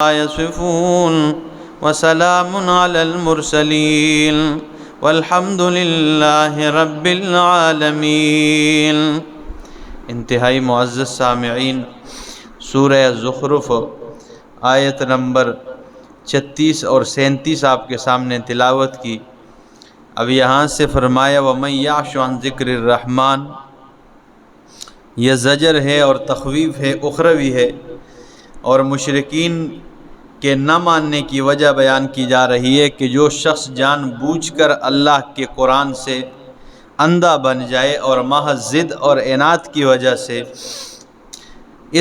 يصفون وسلام على المرسلين والحمد للہ رب العالمین۔ انتہائی معزز سامعین، سورہ زخرف آیت نمبر 36 اور 37 آپ کے سامنے تلاوت کی۔ اب یہاں سے فرمایا وَمَن يَعْشُ عَن ذِكْرِ الرَّحْمَٰنِ، یہ زجر ہے اور تخویف ہے، اخروی ہے، اور مشرکین کے نہ ماننے کی وجہ بیان کی جا رہی ہے کہ جو شخص جان بوجھ کر اللہ کے قرآن سے اندھا بن جائے اور محض ضد اور عناد کی وجہ سے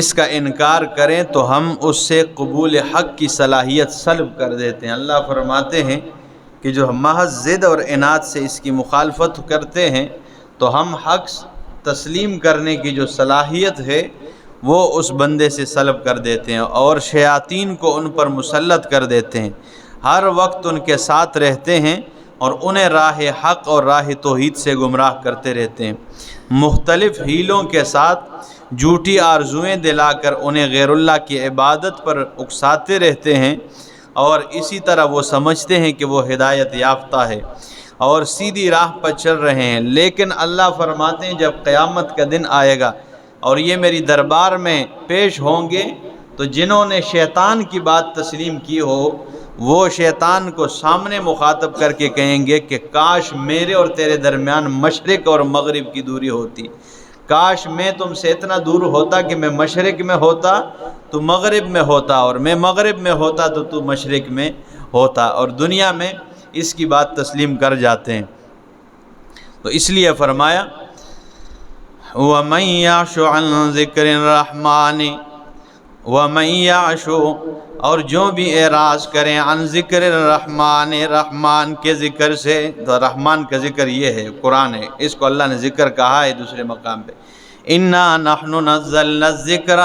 اس کا انکار کریں تو ہم اس سے قبول حق کی صلاحیت سلب کر دیتے ہیں۔ اللہ فرماتے ہیں کہ جو محض ضد اور عناد سے اس کی مخالفت کرتے ہیں تو ہم حق تسلیم کرنے کی جو صلاحیت ہے وہ اس بندے سے سلب کر دیتے ہیں، اور شیاطین کو ان پر مسلط کر دیتے ہیں، ہر وقت ان کے ساتھ رہتے ہیں اور انہیں راہ حق اور راہ توحید سے گمراہ کرتے رہتے ہیں، مختلف ہیلوں کے ساتھ جھوٹی آرزوئیں دلا کر انہیں غیر اللہ کی عبادت پر اکساتے رہتے ہیں، اور اسی طرح وہ سمجھتے ہیں کہ وہ ہدایت یافتہ ہے اور سیدھی راہ پر چل رہے ہیں۔ لیکن اللہ فرماتے ہیں جب قیامت کا دن آئے گا اور یہ میری دربار میں پیش ہوں گے تو جنہوں نے شیطان کی بات تسلیم کی ہو وہ شیطان کو سامنے مخاطب کر کے کہیں گے کہ کاش میرے اور تیرے درمیان مشرق اور مغرب کی دوری ہوتی، کاش میں تم سے اتنا دور ہوتا کہ میں مشرق میں ہوتا تو مغرب میں ہوتا، اور میں مغرب میں ہوتا تو تو مشرق میں ہوتا، اور دنیا میں اس کی بات تسلیم کر جاتے ہیں۔ تو اس لیے فرمایا وَمَن يَعْشُ عَن ذِكْرِ الرَّحْمَٰنِ وَمَن يَعْشُ، اور جو بھی اعراض کریں عن ذکر الرحمن، رحمان کے ذکر سے، تو رحمان کا ذکر یہ ہے قرآن ہے، اس کو اللہ نے ذکر کہا ہے دوسرے مقام پہ، اِنَّا نَحْنُ نَزَّلْنَا الذِّكْرَ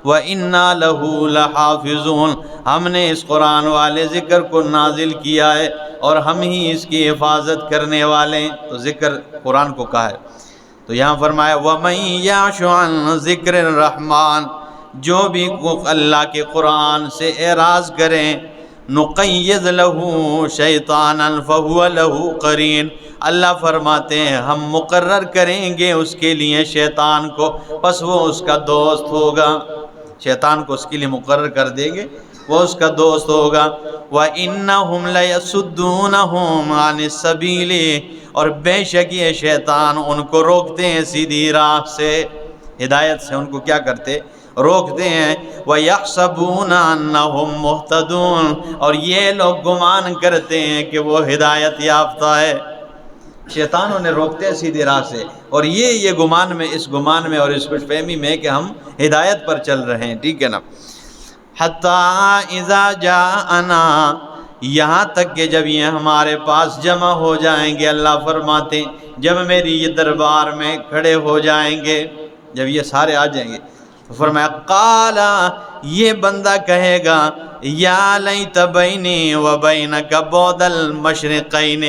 وَإِنَّا لَهُ لَحَافِظُونَ، ہم نے اس قرآن والے ذکر کو نازل کیا ہے اور ہم ہی اس کی حفاظت کرنے والے ہیں، تو ذکر قرآن کو کہا ہے۔ تو یہاں فرمایا وَمَن يَعْشُ عَن ذِكْرِ الرَّحْمَٰنِ، جو بھی اللہ کے قرآن سے اعراض کریں نُقَيِّضْ لَهُ شَيْطَانًا فَهُوَ لَهُ قَرِينٌ، اللہ فرماتے ہیں ہم مقرر کریں گے اس کے لیے شیطان کو، پس وہ اس کا دوست ہوگا، شیطان کو اس کے لیے مقرر کر دیں گے، وہ اس کا دوست ہوگا۔ وَإِنَّهُمْ لَيَصُدُّونَهُمْ عَنِ السَّبِيلِ، اور بے شک یہ شیطان ان کو روکتے ہیں سیدھی راہ سے، ہدایت سے ان کو کیا کرتے؟ روکتے ہیں۔ وَيَحْسَبُونَ أَنَّهُمْ مُهْتَدُونَ، اور یہ لوگ گمان کرتے ہیں کہ وہ ہدایت یافتہ ہے، شیطان انہیں روکتے ہیں سیدھی راہ سے، اور یہ گمان میں، اس گمان میں اور اس خوش فہمی میں کہ ہم ہدایت پر چل رہے ہیں، ٹھیک ہے نا۔ حَتَّى إِذَا جَاءَنَا، یہاں تک کہ جب یہ ہمارے پاس جمع ہو جائیں گے، اللہ فرماتے ہیں جب میری یہ دربار میں کھڑے ہو جائیں گے، جب یہ سارے آ جائیں گے، تو فرمایا قَالَ، یہ بندہ کہے گا یا لیت بینی و بینک بعد المشرقین،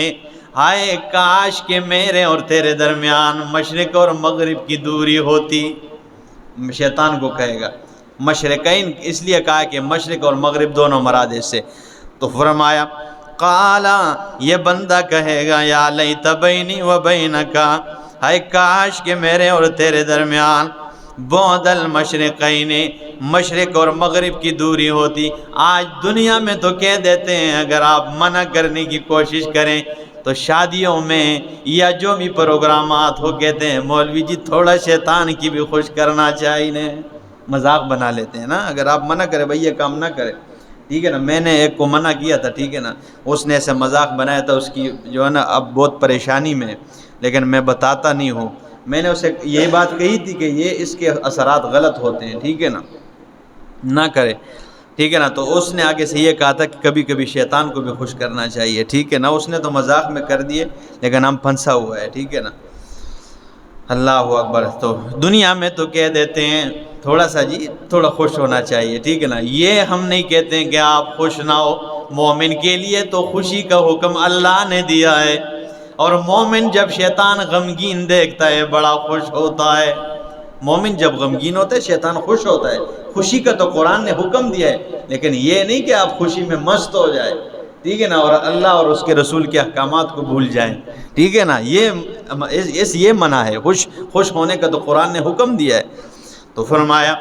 ہائے کاش کہ میرے اور تیرے درمیان مشرق اور مغرب کی دوری ہوتی، شیطان کو کہے گا۔ مشرقین اس لیے کہا کہ مشرق اور مغرب دونوں مراد اس سے، تو فرمایا قال، یہ بندہ کہے گا یا لیت بینی و بینک، ہائے کاش کہ میرے اور تیرے درمیان بعد المشرقین، مشرق اور مغرب کی دوری ہوتی۔ آج دنیا میں تو کہہ دیتے ہیں اگر آپ منع کرنے کی کوشش کریں تو شادیوں میں یا جو بھی پروگرامات ہو کہتے ہیں مولوی جی تھوڑا شیطان کی بھی خوش کرنا چاہیے، مذاق بنا لیتے ہیں نا، اگر آپ منع کریں بھائی یہ کام نہ کریں، ٹھیک ہے نا۔ میں نے ایک کو منع کیا تھا، ٹھیک ہے نا، اس نے ایسے مذاق بنایا تھا، اس کی جو ہے نا اب بہت پریشانی میں، لیکن میں بتاتا نہیں ہوں، میں نے اسے یہی بات کہی تھی کہ یہ اس کے اثرات غلط ہوتے ہیں، ٹھیک ہے نا، نہ کرے، ٹھیک ہے نا۔ تو اس نے آگے سے یہ کہا تھا کہ کبھی کبھی شیطان کو بھی خوش کرنا چاہیے، ٹھیک ہے نا۔ اس نے تو مذاق میں کر دیے لیکن ہم پھنسا ہوا ہے، ٹھیک ہے نا۔ اللہ اکبر۔ تو دنیا میں تو کہہ دیتے ہیں تھوڑا سا جی تھوڑا خوش ہونا چاہیے، ٹھیک ہے نا، یہ ہم نہیں کہتے ہیں کہ آپ خوش نہ ہو، مومن کے لیے تو خوشی کا حکم اللہ نے دیا ہے، اور مومن جب شیطان غمگین دیکھتا ہے بڑا خوش ہوتا ہے، مومن جب غمگین ہوتا ہے شیطان خوش ہوتا ہے، خوشی کا تو قرآن نے حکم دیا ہے، لیکن یہ نہیں کہ آپ خوشی میں مست ہو جائے، ٹھیک ہے نا، اور اللہ اور اس کے رسول کے احکامات کو بھول جائیں، ٹھیک ہے نا، یہ منع ہے۔ خوش ہونے کا تو قرآن نے حکم دیا ہے۔ تو فرمایا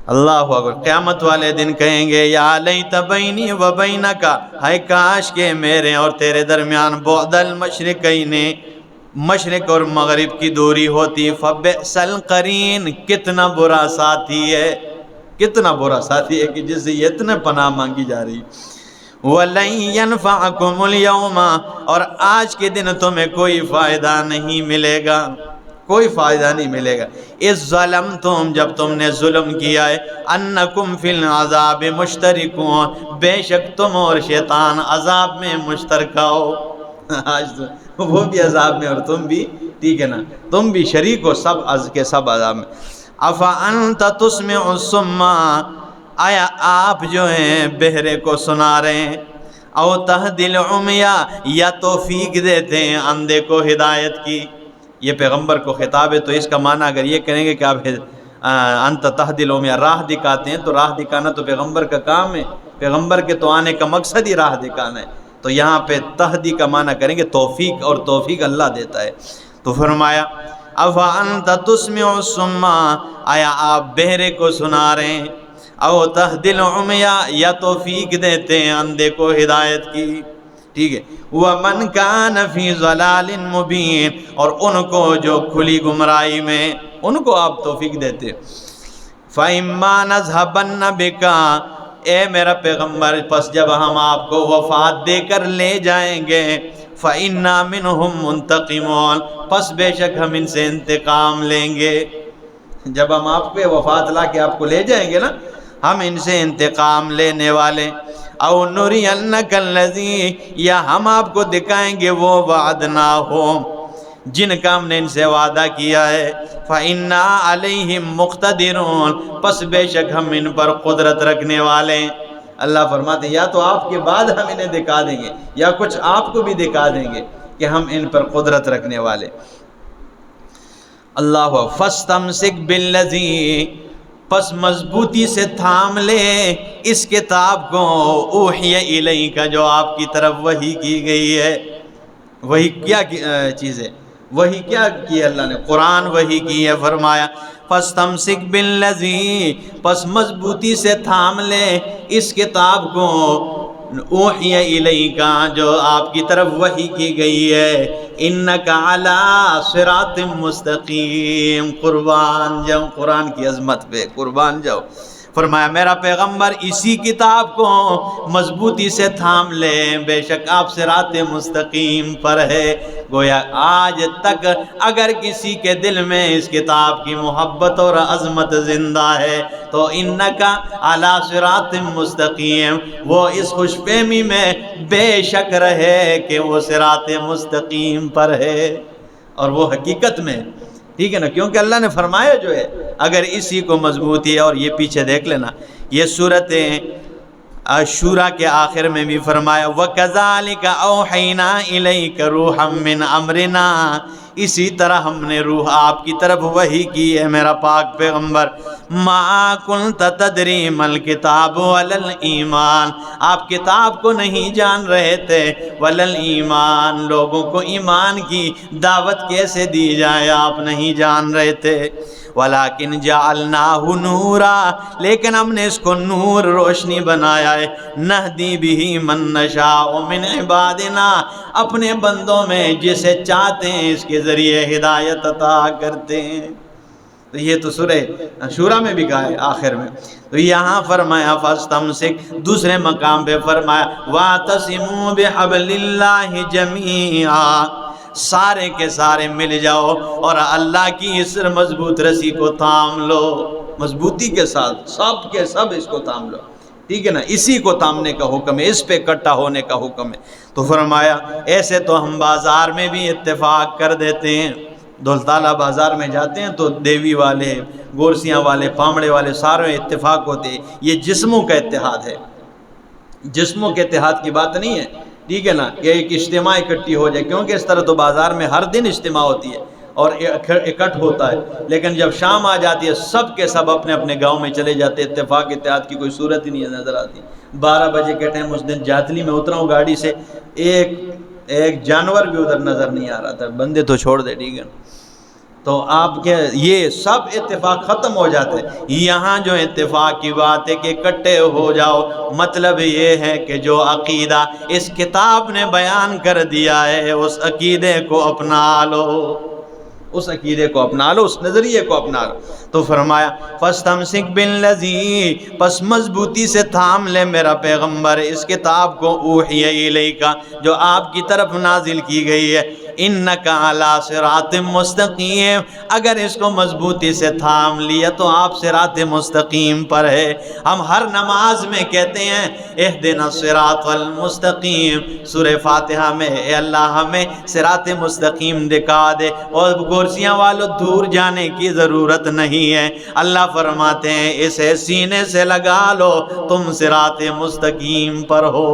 اللہ اکبر، قیامت والے دن کہیں گے یا لیت بینی و بینک، ہائے کاش کہ میرے اور تیرے درمیان بعد المشرقین، مشرق اور مغرب کی دوری ہوتی، فبئس القرین، کتنا برا ساتھی ہے، کتنا برا ساتھی ہے کہ جس سے یہ اتنے پناہ مانگی جا رہی۔ وَلَن يَنفَعَكُمُ الْيَوْمَ، اور آج کے دن تمہیں کوئی فائدہ نہیں ملے گا، کوئی فائدہ نہیں ملے گا، اِذ ظَلَمْتُمْ، جب تم نے ظلم کیا ہے، أَنَّكُمْ فِي الْعَذَابِ مُشْتَرِكُونَ، بے شک تم اور شیطان عذاب میں مشترکہ ہو، آج تو وہ بھی عذاب میں اور تم بھی، ٹھیک ہے نا، تم بھی شریک ہو، سب کے سب عذاب میں۔ أَفَأَنْتَ تُسْمِعُ الصُّمَّ، آیا آپ جو ہیں بہرے کو سنا رہے ہیں، او تہدی العمیٰ، یا توفیق دیتے ہیں اندھے کو ہدایت کی۔ یہ پیغمبر کو خطاب ہے، تو اس کا معنی اگر یہ کریں گے کہ آپ انت تہدی العمیٰ، راہ دکھاتے ہیں، تو راہ دکھانا تو پیغمبر کا کام ہے، پیغمبر کے تو آنے کا مقصد ہی راہ دکھانا ہے، تو یہاں پہ تہدی کا معنی کریں گے توفیق، اور توفیق اللہ دیتا ہے۔ تو فرمایا افانت تسمع الصم، آیا آپ بہرے کو سنا رہے ہیں، او تہدی العمیٰ، یا توفیق دیتے ہیں اندھے کو ہدایت کی، ٹھیک ہے۔ وَمَنْ كَانَ فِي ضَلَالٍ مُبِينٍ، اور ان کو جو کھلی گمراہی میں، ان کو آپ توفیق دیتے۔ فَإِمَّا نَذْهَبَنَّ بِكَ، اے میرا پیغمبر، پس جب ہم آپ کو وفات دے کر لے جائیں گے، فَإِنَّا مِنْهُمْ مُنْتَقِمُونَ، پس بے شک ہم ان سے انتقام لیں گے۔ جب ہم آپ پہ وفات لا کے آپ کو لے جائیں گے نا، ہم ان سے انتقام لینے والے۔ او نُرِيَنَّكَ الَّذِي، یا ہم آپ کو دکھائیں گے وہ وعدناہم، جن کا ہم نے ان سے وعدہ کیا ہے۔ فَإِنَّا عَلَيْهِمْ مُقْتَدِرُونَ، پس بے شک ہم ان پر قدرت رکھنے والے ہیں۔ اللہ فرماتے ہیں یا تو آپ کے بعد ہم انہیں دکھا دیں گے، یا کچھ آپ کو بھی دکھا دیں گے کہ ہم ان پر قدرت رکھنے والے۔ اللہ فَاسْتَمْسِكْ بِالَّذِي، پس مضبوطی سے تھام لے اس کتاب کو، اوحی الیک، جو آپ کی طرف وحی کی گئی ہے۔ وحی کیا چیز ہے؟ وحی کیا کی ہے اللہ نے؟ قرآن وحی کی ہے۔ فرمایا فَاسْتَمْسِكْ بِالَّذِي، پس مضبوطی سے تھام لے اس کتاب کو، اوحی الیک، جو آپ کی طرف وحی کی گئی ہے، انک علی صراط مستقیم، قربان جاؤ قرآن کی عظمت پہ، قربان جاؤ۔ فرمایا میرا پیغمبر اسی کتاب کو مضبوطی سے تھام لے، بے شک آپ صراط مستقیم پر ہے۔ گویا آج تک اگر کسی کے دل میں اس کتاب کی محبت اور عظمت زندہ ہے تو انکا علی صراط مستقیم، وہ اس خوش فہمی میں بے شک رہے کہ وہ صراط مستقیم پر ہے، اور وہ حقیقت میں، ٹھیک ہے نا، کیونکہ اللہ نے فرمایا جو ہے اگر اسی کو مضبوطی ہے۔ اور یہ پیچھے دیکھ لینا، یہ سورت شورا کے آخر میں بھی فرمایا وَكَذَلِكَ أَوْحَيْنَا إِلَيْكَ رُوحًا مِّنْ أَمْرِنَا، اسی طرح ہم نے روح آپ کی طرف وحی کی ہے میرا پاک پیغمبر۔ مَا كُنْتَ تَدْرِي مَا الْكِتَابُ وَلَا الْإِيمَانُ، آپ کتاب کو نہیں جان رہے تھے، وَلَا الْإِيمَانُ، لوگوں کو ایمان کی دعوت کیسے دی جائے آپ نہیں جان رہے تھے۔ وَلَكِنْ جَعَلْنَاهُ نُورًا، لیکن ہم نے اس کو نور، روشنی بنایا ہے۔ نَهْدِي بِهِ مَن نَّشَاءُ مِنْ عِبَادِنَا، اپنے بندوں میں جسے چاہتے ہیں اس کے ذریعے ہدایت عطا کرتے ہیں۔ تو یہ تو سورہ شورا میں بھی کہا ہے آخر میں، تو یہاں فرمایا فَاسْتَمْسِكْ، دوسرے مقام پہ فرمایا وَاعْتَصِمُوا بِحَبْلِ اللَّهِ جَمِيعًا، سارے کے سارے مل جاؤ اور اللہ کی اس مضبوط رسی کو تھام لو، مضبوطی کے ساتھ سب کے سب اس کو تھام لو، ٹھیک ہے نا، اسی کو تھامنے کا حکم ہے، اس پہ اکٹھا ہونے کا حکم ہے۔ تو فرمایا ایسے تو ہم بازار میں بھی اتفاق کر دیتے ہیں، دولتالہ بازار میں جاتے ہیں تو دیوی والے، گورسیاں والے، پامڑے والے سارے اتفاق ہوتے ہیں۔ یہ جسموں کا اتحاد ہے، جسموں کے اتحاد کی بات نہیں ہے، ٹھیک ہے نا، کہ ایک اجتماع اکٹھی ہو جائے، کیونکہ اس طرح تو بازار میں ہر دن اجتماع ہوتی ہے، اور اکٹھ ہوتا ہے، لیکن جب شام آ جاتی ہے سب کے سب اپنے اپنے گاؤں میں چلے جاتے ہیں، اتفاق اتحاد کی کوئی صورت ہی نہیں نظر آتی۔ 12 بجے کے ٹائم اس دن جاتلی میں اترا ہوں گاڑی سے، ایک جانور بھی ادھر نظر نہیں آ رہا تھا، بندے تو چھوڑ دے، ٹھیک ہے۔ تو آپ کے یہ سب اتفاق ختم ہو جاتے ہیں۔ یہاں جو اتفاق کی بات ہے کہ اکٹھے ہو جاؤ، مطلب یہ ہے کہ جو عقیدہ اس کتاب نے بیان کر دیا ہے اس عقیدے کو اپنا لو، اس عقیدے کو اپنا لو، اس نظریے کو اپنا لو۔ تو فرمایا فَاسْتَمْسِكْ بِالَّذِي، پس مضبوطی سے تھام لے میرا پیغمبر اس کتاب کو، اوحی الیک، جو آپ کی طرف نازل کی گئی ہے، انک علی صراط مستقیم، اگر اس کو مضبوطی سے تھام لیا تو آپ صراط مستقیم پر ہے۔ ہم ہر نماز میں کہتے ہیں اہدنا الصراط المستقیم، سورہ فاتحہ میں اے اللہ ہمیں صراط مستقیم دکھا دے، اور کرسیاں والو دور جانے کی ضرورت نہیں ہے، اللہ فرماتے ہیں اسے سینے سے لگا لو، تم صراط مستقیم پر ہو،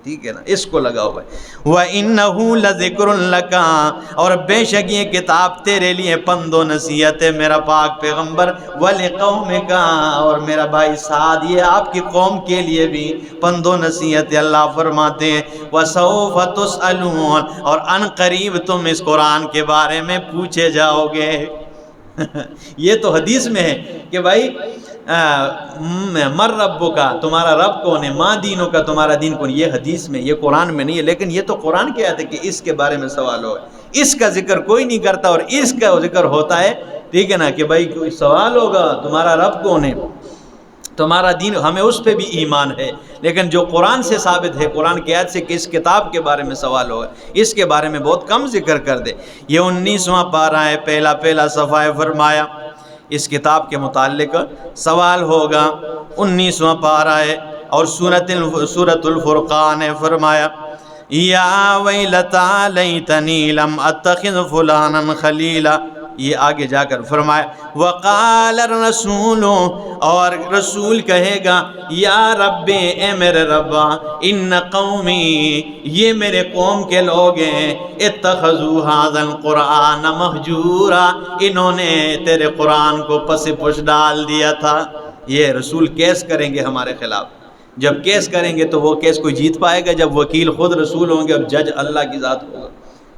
ٹھیک ہے نا، اس کو لگاؤ بھائی۔ وَإِنَّهُ لَذِكْرٌ لَكَ، اور بے شک یہ کتاب تیرے لیے پند و نصیحت ہے میرا پاک پیغمبر، وَلِقَوْمِكَ، اور میرا بھائی سعد یہ آپ کی قوم کے لیے بھی پند و نصیحت ہے۔ اللہ فرماتے ہیں وَسَوْفَ تُسْأَلُونَ، اور ان قریب تم اس قرآن کے بارے میں پوچھے جاؤ گے۔ یہ تو حدیث میں ہے کہ بھائی مر ربو کا، تمہارا رب کون ہے، ماں دینوں کا، تمہارا دین کون، یہ حدیث میں، یہ قرآن میں نہیں ہے، لیکن یہ تو قرآن کی آیت ہے کہ اس کے بارے میں سوال ہو، اس کا ذکر کوئی نہیں کرتا، اور اس کا ذکر ہوتا ہے، ٹھیک ہے نا، کہ بھائی کوئی سوال ہوگا تمہارا رب کون ہے، تمہارا دین، ہمیں اس پہ بھی ایمان ہے، لیکن جو قرآن سے ثابت ہے، قرآن کی آیت سے کہ اس کتاب کے بارے میں سوال ہوگا، اس کے بارے میں بہت کم ذکر کر دے۔ یہ 19واں پارہ ہے، پہلا صفحہ ہے، فرمایا اس کتاب کے متعلق سوال ہوگا، 19واں پارہ ہے، اور سورۃ الفرقان ہے، فرمایا یا ویلتا لیتنی لم اتخذ فلانا خلیلا، یہ آگے جا کر فرمایا وقال الرسول، اور رسول کہے گا یا رب، اے میرے ربا، ان قومی، یہ میرے قوم کے لوگ ہیں، اتخذوا ھذا القرآن مہجورا، انہوں نے تیرے قرآن کو پس پش ڈال دیا تھا۔ یہ رسول کیس کریں گے ہمارے خلاف، جب کیس کریں گے تو وہ کیس کوئی جیت پائے گا جب وکیل خود رسول ہوں گے اور جج اللہ کی ذات ہوگا،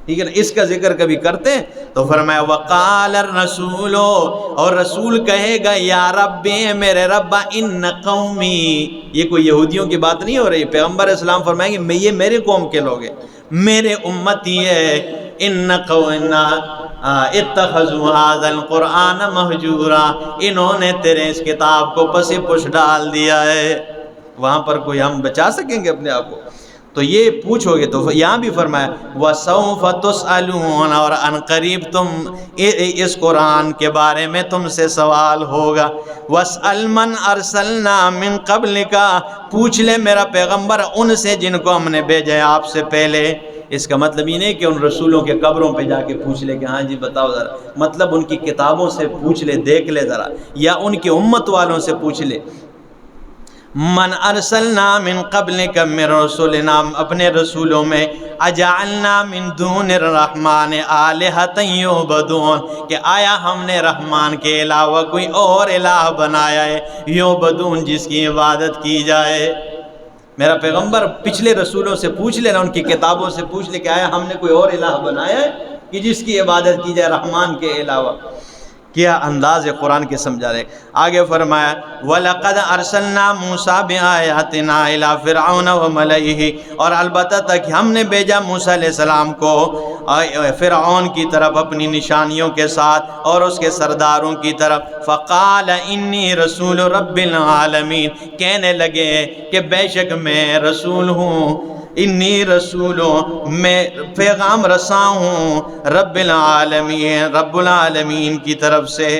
ٹھیک ہے نا، اس کا ذکر کبھی کرتے ہیں تو فرمایا وقال الرسول، اور رسول کہے گا یا رب، میرے رب، ان قومی، یہ کوئی یہودیوں کی بات نہیں ہو رہی، پیغمبر اسلام فرمائیں گے یہ میرے قوم کے لوگ ہیں، میرے امتی ہے، ان قومنا اتخذوا ھذا القرآن مہجورا، انہوں نے تیرے اس کتاب کو پس پش ڈال دیا ہے۔ وہاں پر کوئی ہم بچا سکیں گے اپنے آپ کو؟ تو یہ پوچھو گے، تو یہاں بھی فرمایا وَسَوْفَ تُسْأَلُونَ، اور ان قریب تم اس قرآن کے بارے میں تم سے سوال ہوگا۔ وَاسْأَلْ مَنْ أَرْسَلْنَا مِنْ قَبْلِكَ، پوچھ لے میرا پیغمبر ان سے جن کو ہم نے بھیجا ہے آپ سے پہلے۔ اس کا مطلب یہ نہیں کہ ان رسولوں کے قبروں پہ جا کے پوچھ لے کہ ہاں جی بتاؤ ذرا، مطلب ان کی کتابوں سے پوچھ لے، دیکھ لے ذرا، یا ان کی امت والوں سے پوچھ لے۔ من ارسلنا من قبلک من رسولنا، اپنے رسولوں میں، اجعلنا من دون الرحمن آلہۃ یعبدون، کہ آیا ہم نے رحمان کے علاوہ کوئی اور الہ بنایا ہے، یعبدون، جس کی عبادت کی جائے۔ میرا پیغمبر پچھلے رسولوں سے پوچھ لینا، ان کی کتابوں سے پوچھ لے کہ آیا ہم نے کوئی اور الہ بنایا ہے کہ جس کی عبادت کی جائے رحمان کے علاوہ۔ کیا انداز ہے قرآن کے سمجھا رہے۔ آگے فرمایا وَلَقَدْ أَرْسَلْنَا مُوسَىٰ بِآيَاتِنَا إِلَىٰ فِرْعَوْنَ وَمَلَئِهِ، اور البتہ تک ہم نے بھیجا موسیٰ علیہ السلام کو فرعون کی طرف اپنی نشانیوں کے ساتھ اور اس کے سرداروں کی طرف۔ فَقَالَ إِنِّي رَسُولُ رَبِّ الْعَالَمِينَ، کہنے لگے کہ بے شک میں رسول ہوں، انی رسول، میں پیغام رساں ہوں، رب العالمین، رب العالمین کی طرف سے۔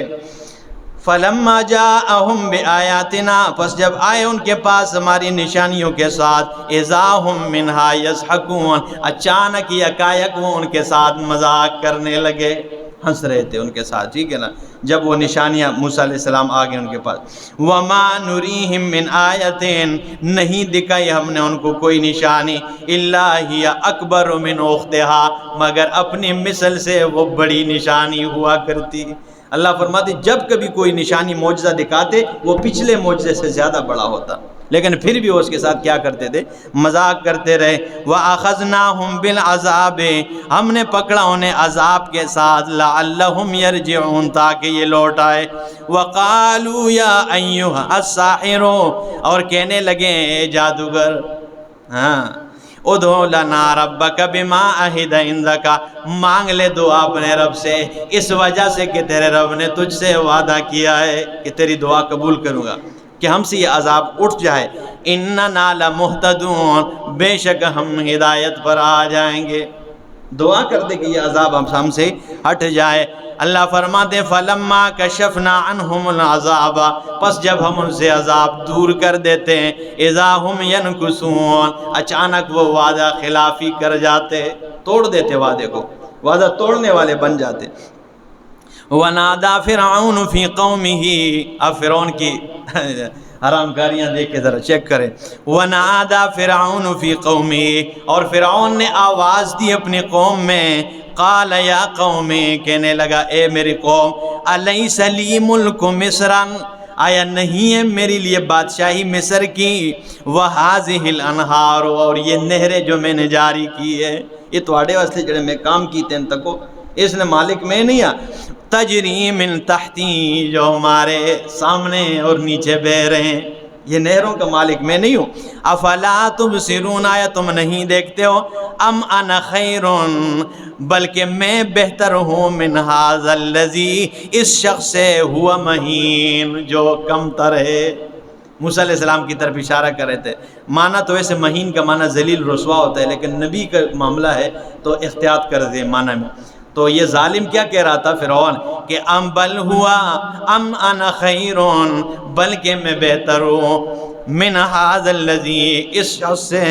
فلما جاءہم بآیاتنا، پس جب آئے ان کے پاس ہماری نشانیوں کے ساتھ، اذا ہم منہا یضحکون، اچانک یکایک وہ ان کے ساتھ مذاق کرنے لگے۔ ہنس رہے تھے ان کے ساتھ، ٹھیک ہے نا، جب وہ نشانیاں موسیٰ علیہ السلام آ گئے ان کے پاس۔ وَمَا نُرِيهِم مِّنْ آیَةٍ، نہیں دکھائی ہم نے ان کو کوئی نشانی، إِلَّا هِيَ أَكْبَرُ مِنْ أُخْتِهَا، مگر اپنی مثل سے وہ بڑی نشانی ہوا کرتی۔ اللہ فرماتے جب کبھی کوئی نشانی معجزہ دکھاتے وہ پچھلے معجزے سے زیادہ بڑا ہوتا، لیکن پھر بھی وہ اس کے ساتھ کیا کرتے تھے؟ مذاق کرتے رہے۔ وَأَخَذْنَاهُمْ بِالْعَذَابِ، ہم نے پکڑا انہیں عذاب کے ساتھ، لَعَلَّهُمْ يَرْجِعُونَ، تاکہ یہ لوٹ آئے۔ وَقَالُوا يَا أَيُّهَا السَّاحِرُ، اور کہنے لگے اے جادوگر، ہاں، ادعو لنا ربک بما عہد عندک، مانگ لے دعا اپنے رب سے اس وجہ سے کہ تیرے رب نے تجھ سے وعدہ کیا ہے کہ تیری دعا قبول کروں گا، کہ ہم سے یہ عذاب اٹھ جائے۔ اننا لمہتدون، بے شک ہم ہدایت پر آ جائیں گے، دعا کر دے کہ یہ عذاب ہم سے ہٹ جائے۔ اللہ فرماتے فلما کشفنا عنہم العذاب، پس جب ہم ان سے عذاب دور کر دیتے ہیں، اذا ہم ینکثون، اچانک وہ وعدہ خلافی کر جاتے، توڑ دیتے وعدے کو، وعدہ توڑنے والے بن جاتے۔ ونادى فرعون فی قومہ، اب فرعون کی حرام کاریاں دیکھ کے ذرا چیک کریں۔ ونادى فرعون فی قومہ، اور فرعون نے آواز دی اپنی قوم میں، قال یا قوم، کہنے لگا اے میری قوم، الیس لی ملک مصر، آیا نہیں ہے میرے لیے بادشاہی مصر کی، وہذہ الانہار، اور یہ نہریں جو میں نے جاری کی ہے، یہ تواڈے واسطے جڑے میں کام کیتے ہیں تکو، اس نے مالک میں نہیں آ، تجری من تحتی، جو ہمارے سامنے اور نیچے بہ رہے ہیں، یہ نہروں کا مالک میں نہیں ہوں۔ افلا تبصرون، آیا تم نہیں دیکھتے ہو، ام انا خیر، بلکہ میں بہتر ہوں، من ھذا الذی، اس شخص سے، ہوا مہین، جو کم تر ہے۔ موسیٰ علیہ السلام کی طرف اشارہ کر رہے تھے، معنی تو ویسے مہین کا معنی ذلیل رسوا ہوتا ہے، لیکن نبی کا معاملہ ہے تو احتیاط کر دیں معنی میں۔ تو یہ ظالم کیا کہہ رہا تھا فرعون کہ ام بل ہوا ام انا خیرون، بلکہ میں بہتر ہوں، من ھذا الذی، اس شخص سے،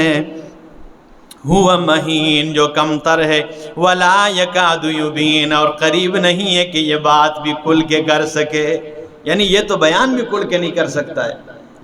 ہوا مہین، جو کم تر ہے، ولا یکاد یبین، اور قریب نہیں ہے کہ یہ بات بھی کھل کے کر سکے، یعنی یہ تو بیان بھی کھل کے نہیں کر سکتا ہے۔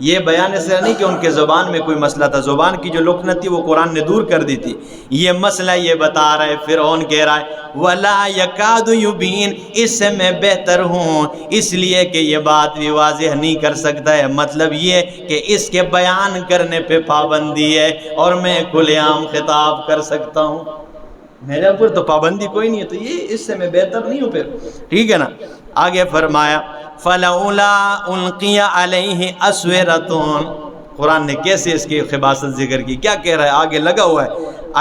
یہ بیان اس طرح نہیں کہ ان کے زبان میں کوئی مسئلہ تھا، زبان کی جو لکنت تھی وہ قرآن نے دور کر دی تھی، یہ مسئلہ یہ بتا رہا ہے، فرعون کہہ رہا ہے ولا یکاد یبین، اس سے میں بہتر ہوں، اس لیے کہ یہ بات بھی واضح نہیں کر سکتا ہے، مطلب یہ کہ اس کے بیان کرنے پہ پابندی ہے اور میں کھلے عام خطاب کر سکتا ہوں، میرے اوپر تو پابندی کوئی نہیں ہے، تو یہ اس سے میں بہتر نہیں ہوں پھر، ٹھیک ہے نا۔ آگے فرمایا فلولا القی علیہ اسورۃ، قرآن نے کیسے اس کی خباثت ذکر کی، کیا کہہ رہا ہے، آگے لگا ہوا ہے،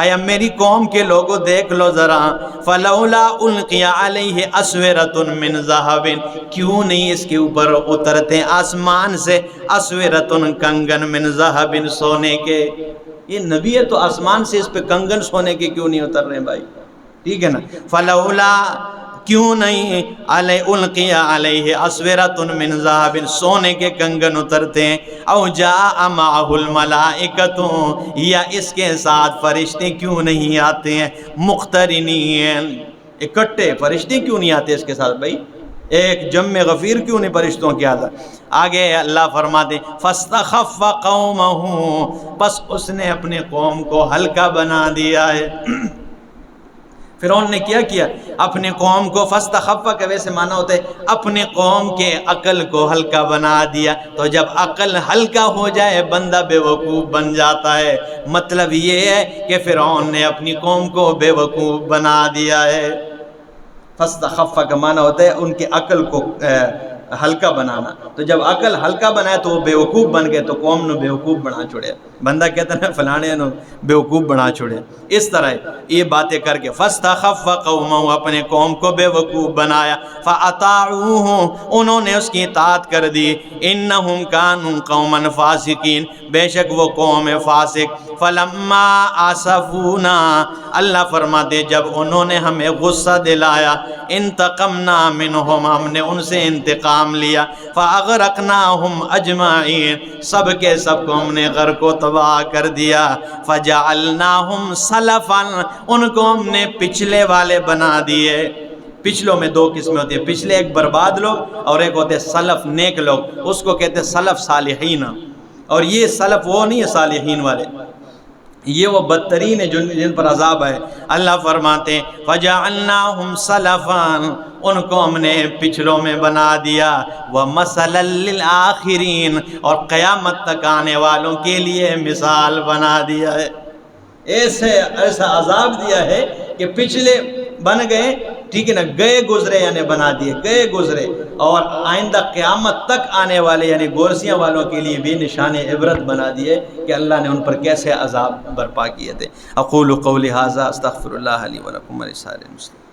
آیا میری قوم کے لوگوں دیکھ لو ذرا، فلولا القی علیہ اسورۃ من ذہب، کیوں نہیں اس کے اوپر اترتے آسمان سے اسورۃ، کنگن، من ذہب، سونے کے، یہ نبی ہے تو آسمان سے اس پہ کنگن سونے کے کیوں نہیں اتر رہے ہیں بھائی، ٹھیک ہے نا۔ فلولا، کیوں نہیں، القی علیہ اسورۃ من ذہب، سونے کے کنگن اترتے ہیں، او جاء معہ الملائکۃ، یا اس کے ساتھ فرشتے کیوں نہیں آتے ہیں، مقترنین، اکٹھے فرشتے کیوں نہیں آتے اس کے ساتھ بھائی، ایک جمع غفیر کیوں نہیں فرشتوں کے آتا۔ آگے اللہ فرماتے فاستخف قومہ، بس اس نے اپنے قوم کو ہلکا بنا دیا ہے۔ فرعون نے کیا کیا، اپنے قوم کو، فاستخف کا ویسے معنی ہوتا ہے اپنے قوم کے عقل کو ہلکا بنا دیا، تو جب عقل ہلکا ہو جائے بندہ بے وقوف بن جاتا ہے، مطلب یہ ہے کہ فرعون نے اپنی قوم کو بے وقوف بنا دیا ہے۔ فاستخف کا معنی ہوتا ہے ان کے عقل کو ہلکا بنانا، تو جب عقل ہلکا بنائے تو وہ بے وقوف بن گئے، تو قوم نے بے وقوف بنا چھوڑے، بندہ کہتا ہے فلانے نے بے وقوف بنا چھوڑے، اس طرح یہ باتیں کر کے فاستخف قومہ، اپنے قوم کو بے وقوف بنایا، فاطاعوہ، انہوں نے اس کی اطاعت کر دی، انہم کانوا قوما فاسقین، بے شک وہ قوم فاسق، فلما آسفونا، اللہ فرماتے جب انہوں نے ہمیں غصہ دلایا، انتقمنا منہم، ہم نے ان سے انتقام لیا، فاغرقناہم اجمعین، سب کے سب کو ہم نے غرق و تباہ کر دیا، فجعلناہم سلفا، ان کو ہم نے پچھلے والے بنا دیے، پچھلوں میں دو قسمیں ہوتی ہیں، پچھلے ایک برباد لوگ اور ایک ہوتے سلف نیک لوگ، اس کو کہتے سلف صالحین، اور یہ سلف وہ نہیں ہے صالحین والے، یہ وہ بدترین ہے جن پر عذاب ہے۔ اللہ فرماتے ہیں فَجَعَلْنَاهُمْ سَلَفًا، ان کو ہم نے پچھلوں میں بنا دیا، وَمَثَلًا لِلْآخِرِينَ، اور قیامت تک آنے والوں کے لیے مثال بنا دیا ہے۔ ایسا عذاب دیا ہے کہ پچھلے بن گئے، ٹھیک ہے نا، گئے گزرے یعنی بنا دیے، گئے گزرے، اور آئندہ قیامت تک آنے والے یعنی گورسیاں والوں کے لیے بھی نشان عبرت بنا دیے کہ اللہ نے ان پر کیسے عذاب برپا کیے تھے۔ اقول قولی ھذا استغفر اللہ لی ولکم ولسائر المسلمین۔